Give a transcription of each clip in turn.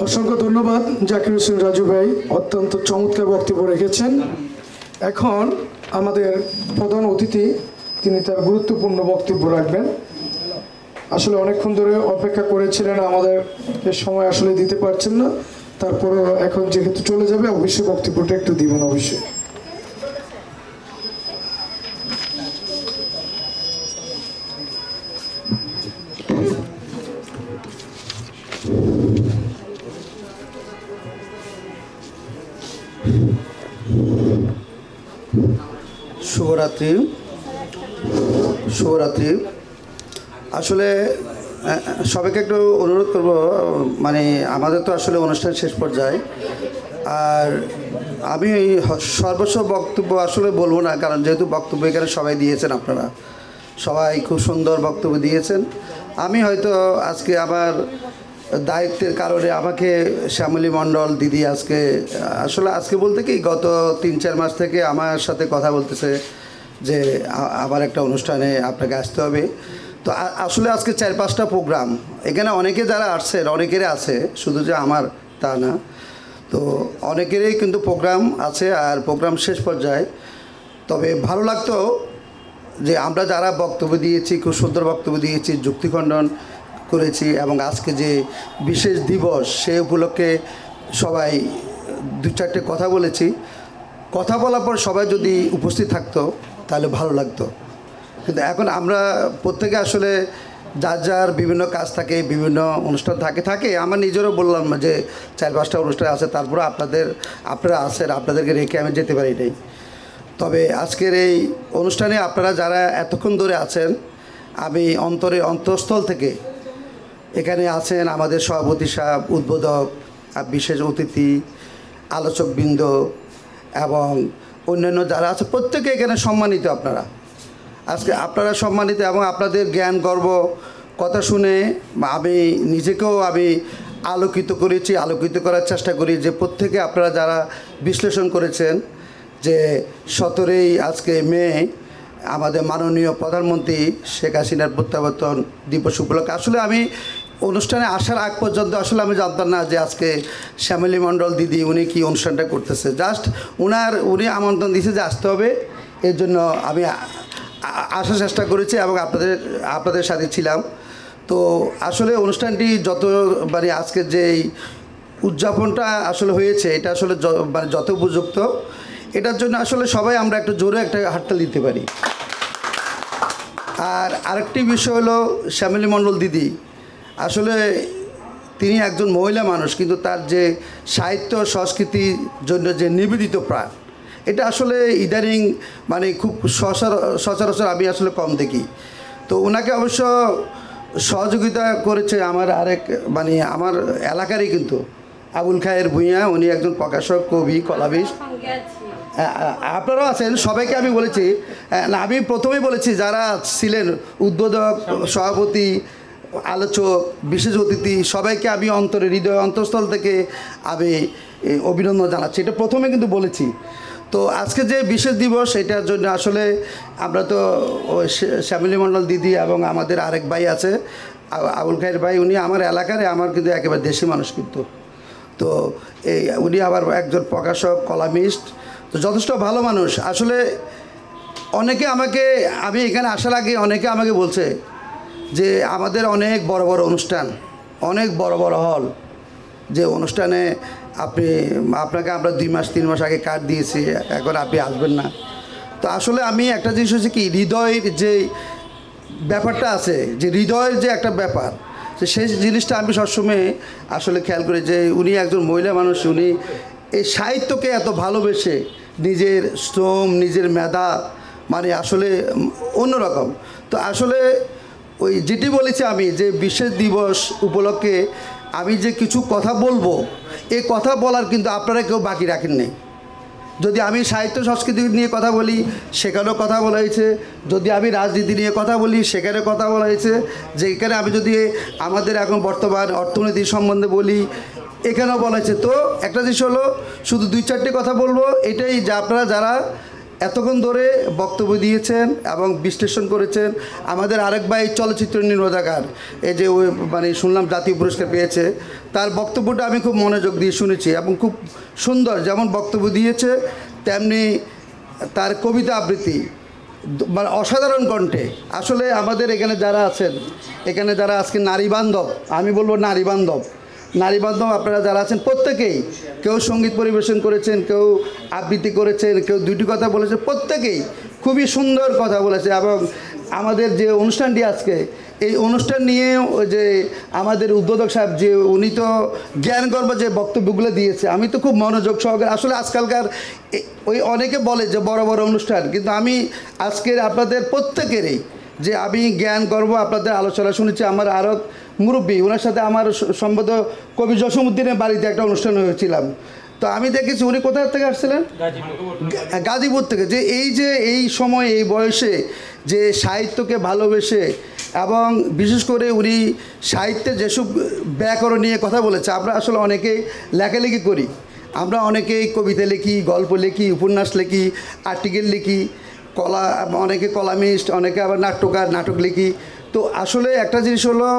অসংখ্য ধন্যবাদ জাকির হোসেন রাজু ভাই, অত্যন্ত চমৎকার বক্তব্য রেখেছেন। এখন আমাদের প্রধান অতিথি তিনি তার গুরুত্বপূর্ণ বক্তব্য রাখবেন। আসলে অনেকক্ষণ ধরে অপেক্ষা করেছিলেন, আমাদের সময় আসলে দিতে পারছেন না, তারপরে এখন যেহেতু চলে যাবে অবশ্যই বক্তব্যটা একটু দিবেন অবশ্যই। শুভরাত্রি। শুভরাত্রি। আসলে সবাইকে একটু অনুরোধ করব, মানে আমাদের তো আসলে অনুষ্ঠান শেষ পর্যায়ে, আর আমি সর্বস্ব বক্তব্য আসলে বলবো না, কারণ যেহেতু বক্তব্য এখানে সবাই দিয়েছেন, আপনারা সবাই খুব সুন্দর বক্তব্য দিয়েছেন। আমি হয়তো আজকে আমার দায়িত্বের কারণে আমাকে শ্যামলী মণ্ডল দিদি আজকে বলতে কি গত 3-4 মাস থেকে আমার সাথে কথা বলতেছে যে আবার একটা অনুষ্ঠানে আপনাকে আসতে হবে। তো আসলে আজকে 4-5টা প্রোগ্রাম এখানে, অনেকে যারা আসছেন অনেকেরই আছে, শুধু যে আমার তা না, তো অনেকেরই কিন্তু প্রোগ্রাম আছে আর প্রোগ্রাম শেষ পর্যায়ে। তবে ভালো লাগতো যে আমরা যারা বক্তব্য দিয়েছি, খুব সুন্দর বক্তব্য দিয়েছি, যুক্তিখণ্ডন করেছি, এবং আজকে যে বিশেষ দিবস সে উপলক্ষে সবাই 2-4টে কথা বলেছি। কথা বলার পর সবাই যদি উপস্থিত থাকতো তাহলে ভালো লাগতো, কিন্তু এখন আমরা প্রত্যেকে আসলে যার যার বিভিন্ন কাজ থাকে, বিভিন্ন অনুষ্ঠান থাকে। আমার নিজেরও বললাম যে 4-5টা অনুষ্ঠান আছে, তারপরে আপনারা আছেন, আপনাদেরকে রেখে আমি যেতে পারি নাই। তবে আজকের এই অনুষ্ঠানে আপনারা যারা এতক্ষণ ধরে আছেন, আমি অন্তঃস্থল থেকে এখানে আছেন আমাদের সভাপতি সাহেব, উদ্বোধক, বিশেষ অতিথি, আলোচকবৃন্দ এবং অন্যান্য যারা আছে, প্রত্যেকে এখানে সম্মানিত। আজকে আপনারা সম্মানিত, এবং আপনাদের জ্ঞান গর্ব কথা শুনে আমি নিজেকেও আলোকিত করার চেষ্টা করি যে প্রত্যেকে আপনারা যারা বিশ্লেষণ করেছেন যে 17ই আজকে মে আমাদের মাননীয় প্রধানমন্ত্রী শেখ হাসিনার প্রত্যাবর্তন দিবস উপলক্ষে। আসলে আমি অনুষ্ঠানে আসার আগ পর্যন্ত আসলে আমি জানতাম না যে আজকে শ্যামলী মণ্ডল দিদি উনি কি অনুষ্ঠানটা করতেছে। জাস্ট উনি আমন্ত্রণ দিয়েছে যে আসতে হবে, এর জন্য আমি আসার চেষ্টা করেছি এবং আপনাদের সাথে ছিলাম। তো আসলে অনুষ্ঠানটি আজকের যে উদযাপনটা আসলে হয়েছে, এটা আসলে যত উপযুক্ত, এটার জন্য আসলে সবাই আমরা একটু জোরে একটা হাততালি দিতে পারি। আর আরেকটি বিষয় হলো, শ্যামলী মণ্ডল দিদি আসলে তিনি একজন মহিলা মানুষ, কিন্তু তার যে সাহিত্য সংস্কৃতির জন্য যে নিবেদিত প্রাণ, এটা আসলে ইদানিং খুব সচরাচর আমি আসলে কম দেখি। তো ওনাকে অবশ্য সহযোগিতা করেছে আমার আমার এলাকারই কিন্তু আবুল খায়ের ভূঁইয়া, উনি একজন প্রকাশক, কবি, কলাবিদ। আপনারাও আছেন, সবাইকে আমি বলেছি না, আমি প্রথমেই বলেছি যারা ছিলেন উদ্বোধক, সভাপতি, আলোচক, বিশেষ অতিথি, সবাইকে আমি হৃদয় অন্তঃস্থল থেকে আমি অভিনন্দন জানাচ্ছি, এটা প্রথমে কিন্তু বলেছি। তো আজকে যে বিশেষ দিবস, এটার জন্য আসলে আমরা তো শ্যামলী মণ্ডল দিদি এবং আমাদের আরেক ভাই আছে আবুল খায়ের ভাই, উনি আমার এলাকার, আমার কিন্তু একেবারে দেশি মানুষ কিন্তু। তো উনি আবার একজন প্রকাশক, কলামিস্ট, তো যথেষ্ট ভালো মানুষ। আসলে আমি এখানে আসার আগে অনেকে আমাকে বলছে যে আমাদের অনেক বড় বড় অনুষ্ঠান, অনেক বড় বড় হল, যে অনুষ্ঠানে আপনাকে আমরা 2-3 মাস আগে কার্ড দিয়েছি, এখন আপনি আসবেন না। তো আসলে আমি একটা জিনিস হচ্ছে কি, হৃদয়ের যে ব্যাপারটা আছে, যে হৃদয়ের যে একটা ব্যাপার, সেই জিনিসটা আমি সবসময় আসলে খেয়াল করি যে উনি একজন মহিলা মানুষ, উনি এই সাহিত্যকে এত ভালোবেসে নিজের শ্রম, নিজের মেধা, আসলে অন্যরকম। তো আসলে ওই যেটি বলেছি আমি, যে বিশেষ দিবস উপলক্ষে আমি যে কিছু কথা বলবো, এই কথা বলার কিন্তু আপনারা কেউ বাকি রাখেন নেই। যদি আমি সাহিত্য সংস্কৃতি নিয়ে কথা বলি, সেখানেও কথা বলা হয়েছে। যদি আমি রাজনীতি নিয়ে কথা বলি, সেখানে কথা বলা হয়েছে। যে এখানে আমি যদি আমাদের এখন বর্তমান অর্থনীতি সম্বন্ধে বলি, এখানেও বলা হয়েছে। তো একটা জিনিস হলো, শুধু 2-4টে কথা বলবো, এটাই যে আপনারা যারা এতক্ষণ ধরে বক্তব্য দিয়েছেন এবং বিশ্লেষণ করেছেন। আমাদের আরেক ভাই চলচ্চিত্র নির্মাতাকার, এই যে মানে শুনলাম জাতীয় পুরস্কার পেয়েছে, তার বক্তব্যটা আমি খুব মনোযোগ দিয়ে শুনেছি এবং খুব সুন্দর যেমন বক্তব্য দিয়েছে, তেমনি তার কবিতা আবৃত্তি মানে অসাধারণ কণ্ঠে। আসলে আমাদের এখানে যারা আছেন, এখানে যারা আজকে নারী বান্ধব, আমি বলবো নারী বান্ধব আপনারা যারা আছেন প্রত্যেকেই, কেউ সঙ্গীত পরিবেশন করেছেন, কেউ আবৃত্তি করেছেন, কেউ দুটি কথা বলেছেন, প্রত্যেকেই খুবই সুন্দর কথা বলেছে। এবং আমাদের যে অনুষ্ঠানটি আজকে, এই অনুষ্ঠান নিয়ে যে আমাদের উদ্বোধক সাহেব যে উনি তো জ্ঞানগর্ভ যে বক্তব্যগুলো দিয়েছে, আমি তো খুব মনোযোগ সহকারে, আসলে আজকালকার ওই অনেকে বলে যে বড় বড় অনুষ্ঠান, কিন্তু আমি আজকের আপনাদের প্রত্যেকেরই যে আমি জ্ঞান গর্ব আপনাদের আলোচনা শুনেছি। আমার আরও মুরব্বী, ওনার সাথে আমার সম্ভবত কবি জসীমউদ্দিনের বাড়িতে একটা অনুষ্ঠান হয়েছিলাম, তো আমি দেখেছি উনি কোথা থেকে আসছিলেন, গাজীপুর থেকে, যে এই সময় এই বয়সে যে সাহিত্যকে ভালোবেসে এবং বিশেষ করে উনি সাহিত্যে যেসব ব্যাকরণ নিয়ে কথা বলেছে। আমরা আসলে অনেকেই লেখালেখি করি, আমরা অনেকেই কবিতা লিখি, গল্প লিখি, উপন্যাস লিখি, আর্টিকেল লিখি, অনেকে কলামিস্ট, অনেকে আবার নাট্যকার, নাটক লিখি। তো আসলে একটা জিনিস হলো,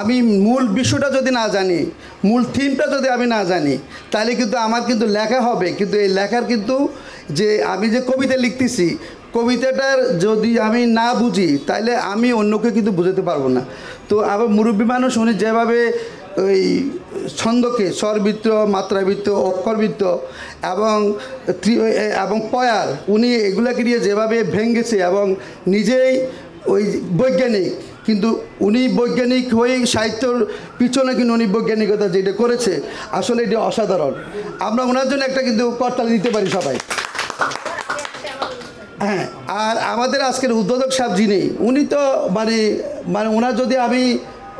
আমি মূল বিষয়টা যদি না জানি, মূল থিমটা যদি আমি না জানি, তাহলে কিন্তু আমার কিন্তু লেখা হবে, কিন্তু এই লেখার কিন্তু যে আমি যে কবিতা লিখতেছি, কবিতাটার যদি আমি না বুঝি, তাহলে আমি অন্যকে কিন্তু বুঝাতে পারবো না। তো আবার মুরব্বী মানুষ উনি যেভাবে ওই ছন্দকে স্বরবৃত্ত, মাত্রাবৃত্ত, অক্ষরবৃত্ত এবং পয়ার, উনি এগুলাকে নিয়ে যেভাবে ভেঙেছে এবং নিজেই ওই বৈজ্ঞানিক, কিন্তু উনি বৈজ্ঞানিক হয়েই সাহিত্যর পিছনে কিন্তু উনি বৈজ্ঞানিকতা যেটা করেছে, আসলে এটি অসাধারণ। আমরা ওনার জন্য একটা কিন্তু করতালি দিতে পারি সবাই। হ্যাঁ, আর আমাদের আজকের উদ্বোধক সাহেব যিনি, উনি তো মানে ওনার যদি আমি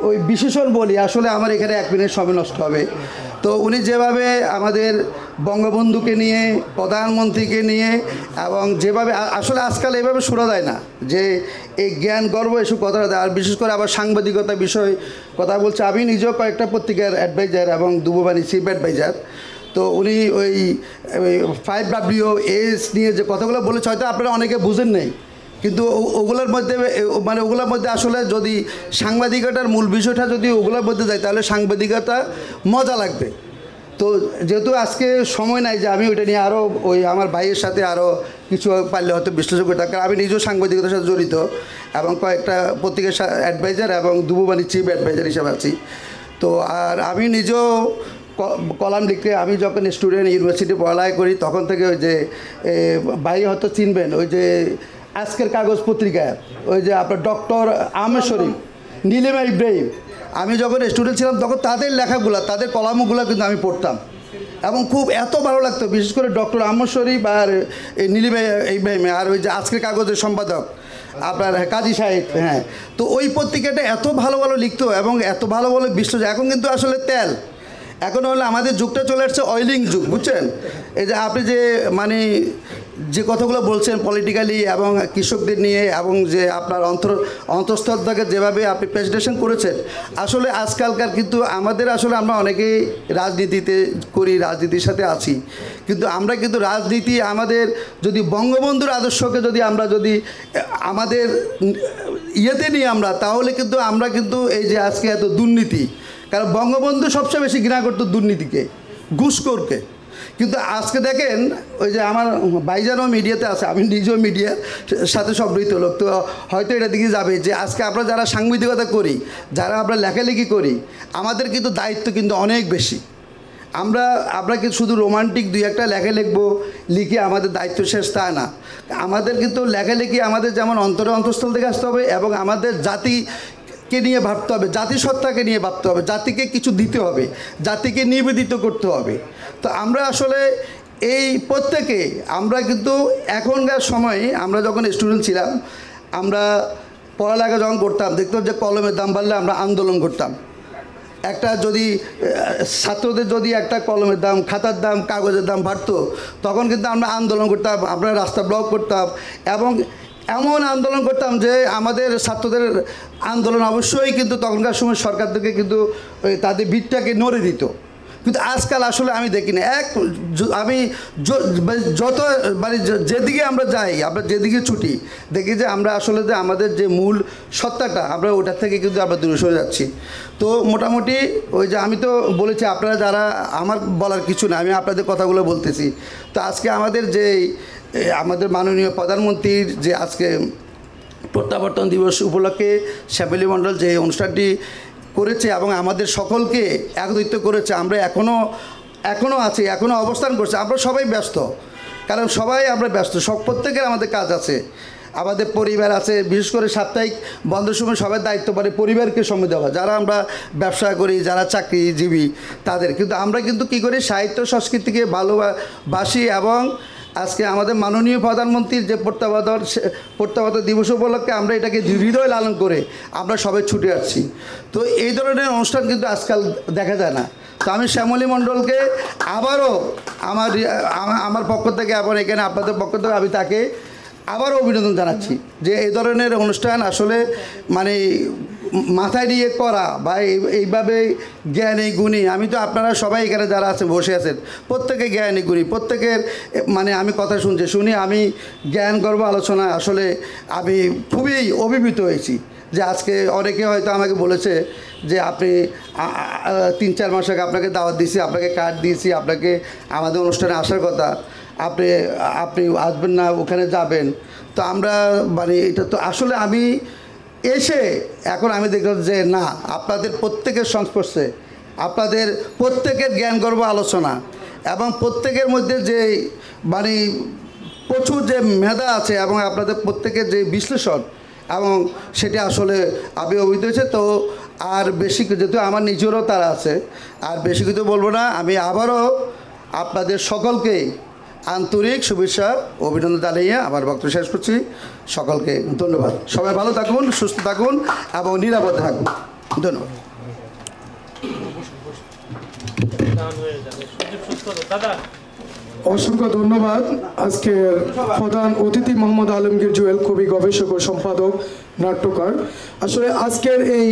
ওই বিশেষণ বলি, আসলে আমার এখানে 1 মিনিট সময় নষ্ট হবে। তো উনি যেভাবে আমাদের বঙ্গবন্ধুকে নিয়ে, প্রধানমন্ত্রীকে নিয়ে, এবং যেভাবে আসলে আজকাল এভাবে শোনা যায় না যে এই জ্ঞান গর্ব এসব কথাটা দেয়। আর বিশেষ করে আবার সাংবাদিকতা বিষয় কথা বলছে। আমি নিজেও কয়েকটা পত্রিকার অ্যাডভাইজার এবং দুবুবানি চিফ অ্যাডভাইজার। তো উনি ওই 5WS নিয়ে যে কথাগুলো বলেছে, হয়তো আপনারা অনেকে বুঝেন নেই, কিন্তু ওগুলোর মধ্যে আসলে যদি সাংবাদিকতার মূল বিষয়টা যদি ওগুলোর মধ্যে যায়, তাহলে সাংবাদিকতা মজা লাগবে। তো যেহেতু আজকে সময় নাই যে আমি ওইটা নিয়ে আরও ওই আমার ভাইয়ের সাথে আরও কিছু পারলে হয়তো বিশ্লেষণ করে থাকি, আমি নিজেও সাংবাদিকতার সাথে জড়িত এবং কয়েকটা পত্রিকার অ্যাডভাইজার এবং দুবুবানির চিফ অ্যাডভাইজার হিসেবে আছি। তো আর আমি নিজেও কলাম লিখতে, আমি যখন স্টুডেন্ট ইউনিভার্সিটি পড়ালেখা করি, তখন থেকে ওই যে ভাই হয়তো চিনবেন, ওই যে আজকের কাগজ পত্রিকায় ওই যে আপনার ডক্টর আহমেদ শরীফ, নীলিমা ইব্রাহিম, আমি যখন স্টুডেন্ট ছিলাম তখন তাদের লেখাগুলো, তাদের কলামগুলো কিন্তু আমি পড়তাম এবং খুব এত ভালো লাগতো। বিশেষ করে ডক্টর আহমেদ শরীফ আর এই নীলিমা ইব্রাহিম, আর ওই যে আজকের কাগজের সম্পাদক আপনার কাজী সাহেব। হ্যাঁ, তো ওই পত্রিকাটা এত ভালো ভালো লিখতো এবং এত ভালো ভালো বিশ্লেষণ। এখন কিন্তু আসলে তেল, এখন হলে আমাদের যুগটা চলে আসছে অয়েলিং যুগ, বুঝছেন? এই যে আপনি যে মানে যে কথাগুলো বলছেন পলিটিক্যালি এবং কৃষকদের নিয়ে, এবং যে আপনার অন্তঃস্থল থেকে যেভাবে আপনি প্রেজেন্টেশন করেছেন, আসলে আজকালকার কিন্তু আমাদের আসলে আমরা অনেকেই রাজনীতিতে করি, রাজনীতির সাথে আছি, কিন্তু আমরা কিন্তু রাজনীতি আমাদের যদি বঙ্গবন্ধুর আদর্শকে যদি আমরা যদি আমাদের ইয়েতে নিই আমরা, তাহলে কিন্তু আমরা কিন্তু এই যে আজকে এত দুর্নীতি, কারণ বঙ্গবন্ধু সবচেয়ে বেশি ঘৃণা করতো দুর্নীতিকে, ঘুষখোরকে। কিন্তু আজকে দেখেন, ওই যে আমার ভাইজানও মিডিয়াতে আছে, আমি নিজেও মিডিয়ার সাথে সম্পৃক্ত লোক, তো হয়তো এটা দিকে যাবে যে আজকে আমরা যারা সাংবাদিকতা করি, যারা আমরা লেখালেখি করি, আমাদের কিন্তু দায়িত্ব কিন্তু অনেক বেশি। আমরা কিন্তু শুধু রোমান্টিক 2-1টা লেখা লিখে আমাদের দায়িত্ব শেষ, তা না। আমাদের কিন্তু লেখালেখি আমাদের যেমন অন্তঃস্থল থেকে আসতে হবে, এবং আমাদের জাতিকে নিয়ে ভাবতে হবে, জাতিসত্তাকে নিয়ে ভাবতে হবে, জাতিকে কিছু দিতে হবে, জাতিকে নিবেদিত করতে হবে। তো আমরা আসলে এই প্রত্যেকে আমরা কিন্তু এখনকার সময়ে, আমরা যখন স্টুডেন্ট ছিলাম, আমরা পড়ালেখা যখন করতাম, দেখতাম যে কলমের দাম বাড়লে আমরা আন্দোলন করতাম। একটা যদি ছাত্রদের যদি একটা কলমের দাম, খাতার দাম, কাগজের দাম বাড়তো, তখন কিন্তু আমরা আন্দোলন করতাম, আমরা রাস্তা ব্লক করতাম, এবং এমন আন্দোলন করতাম যে আমাদের ছাত্রদের আন্দোলন অবশ্যই কিন্তু তখনকার সময় সরকার থেকে কিন্তু তাদের ভিতটাকে নড়ে দিত। কিন্তু আজকাল আসলে আমি দেখি না। আমি যত মানে যেদিকে আমরা যাই, আমরা যেদিকে ছুটি, দেখি যে আমরা আসলে যে আমাদের যে মূল সত্তাটা, আমরা ওটার থেকে কিন্তু আমরা দূরে সরে যাচ্ছি। তো মোটামুটি ওই যে আমি তো বলেছি, আপনারা যারা, আমার বলার কিছু না, আমি আপনাদের কথাগুলো বলতেছি। তো আজকে আমাদের মাননীয় প্রধানমন্ত্রীর যে আজকে প্রত্যাবর্তন দিবস উপলক্ষে শ্যামলী মণ্ডল যে অনুষ্ঠানটি করেছে এবং আমাদের সকলকে একত্রিত করেছে, আমরা এখনও আছি, এখনও অবস্থান করছি। আমরা সবাই ব্যস্ত, কারণ সবাই আমরা ব্যস্ত, প্রত্যেকের আমাদের কাজ আছে, আমাদের পরিবার আছে। বিশেষ করে সাপ্তাহিক বন্ধের সময় সবার দায়িত্ব পড়ে পরিবারকে সময় দেওয়া, যারা আমরা ব্যবসা করি, যারা চাকরিজীবী তাদের। কিন্তু আমরা কিন্তু কী করি, সাহিত্য সংস্কৃতিকে ভালোবাসি এবং আজকে আমাদের মাননীয় প্রধানমন্ত্রীর যে প্রত্যাবর্তন দিবস উপলক্ষে আমরা এটাকে হৃদয় লালন করে আমরা সবাই ছুটে আসছি। তো এই ধরনের অনুষ্ঠান কিন্তু আজকাল দেখা যায় না। তো আমি শ্যামলী মণ্ডলকে আবারও আমার পক্ষ থেকে এবং এখানে আপনাদের পক্ষ থেকে আমি তাকে আবারও অভিনন্দন জানাচ্ছি যে এই ধরনের অনুষ্ঠান আসলে মানে মাথায় নিয়ে করা বা এইভাবে জ্ঞানী গুণী, আমি তো আপনারা সবাই এখানে যারা আছেন বসে আছেন প্রত্যেকে জ্ঞানী গুণী, প্রত্যেকের মানে আমি কথা শুনি আমি জ্ঞান গর্ব আলোচনা আসলে আমি খুবই অভিভূত হয়েছি। যে আজকে অনেকে হয়তো আমাকে বলেছে যে আপনি 3-4 মাস আগে আপনাকে দাওয়াত দিয়েছি, আপনাকে কার্ড দিয়েছি, আপনাকে আমাদের অনুষ্ঠানে আসার কথা, আপনি আসবেন না, ওখানে যাবেন। তো আমরা মানে এটা তো আসলে আমি এসে এখন আমি দেখলাম যে না, আপনাদের প্রত্যেকের সংস্পর্শে, আপনাদের প্রত্যেকের জ্ঞান গর্ব আলোচনা এবং প্রত্যেকের মধ্যে যে মানে প্রচুর যে মেধা আছে এবং আপনাদের প্রত্যেকের যে বিশ্লেষণ এবং সেটা আসলে আমি অভিহিত হয়েছে। তো আর বেশি যেহেতু আমার নিজেরও তারা আছে, আর বেশি কিছু বলবো না। আমি আবারও আপনাদের সকলকে আন্তরিক শুভেচ্ছা অভিনন্দন জানিয়ে আমার বক্তব্য শেষ করছি। সকলকে ধন্যবাদ। সবাই ভালো থাকুন, সুস্থ থাকুন এবং নিরাপদে থাকুন। ধন্যবাদ। অসংখ্য ধন্যবাদ। আজকের প্রধান অতিথি মোহাম্মদ আলমগীর জুয়েল, কবি, গবেষক ও সম্পাদক, নাট্যকার। আসলে আজকের এই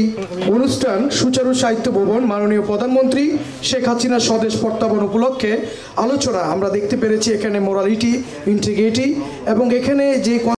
অনুষ্ঠান সুচারু সাহিত্য ভবন মাননীয় প্রধানমন্ত্রী শেখ হাসিনার স্বদেশ প্রত্যাবর্তন উপলক্ষে আলোচনা আমরা দেখতে পেরেছি। এখানে মোরালিটি, ইন্টিগ্রিটি এবং এখানে যে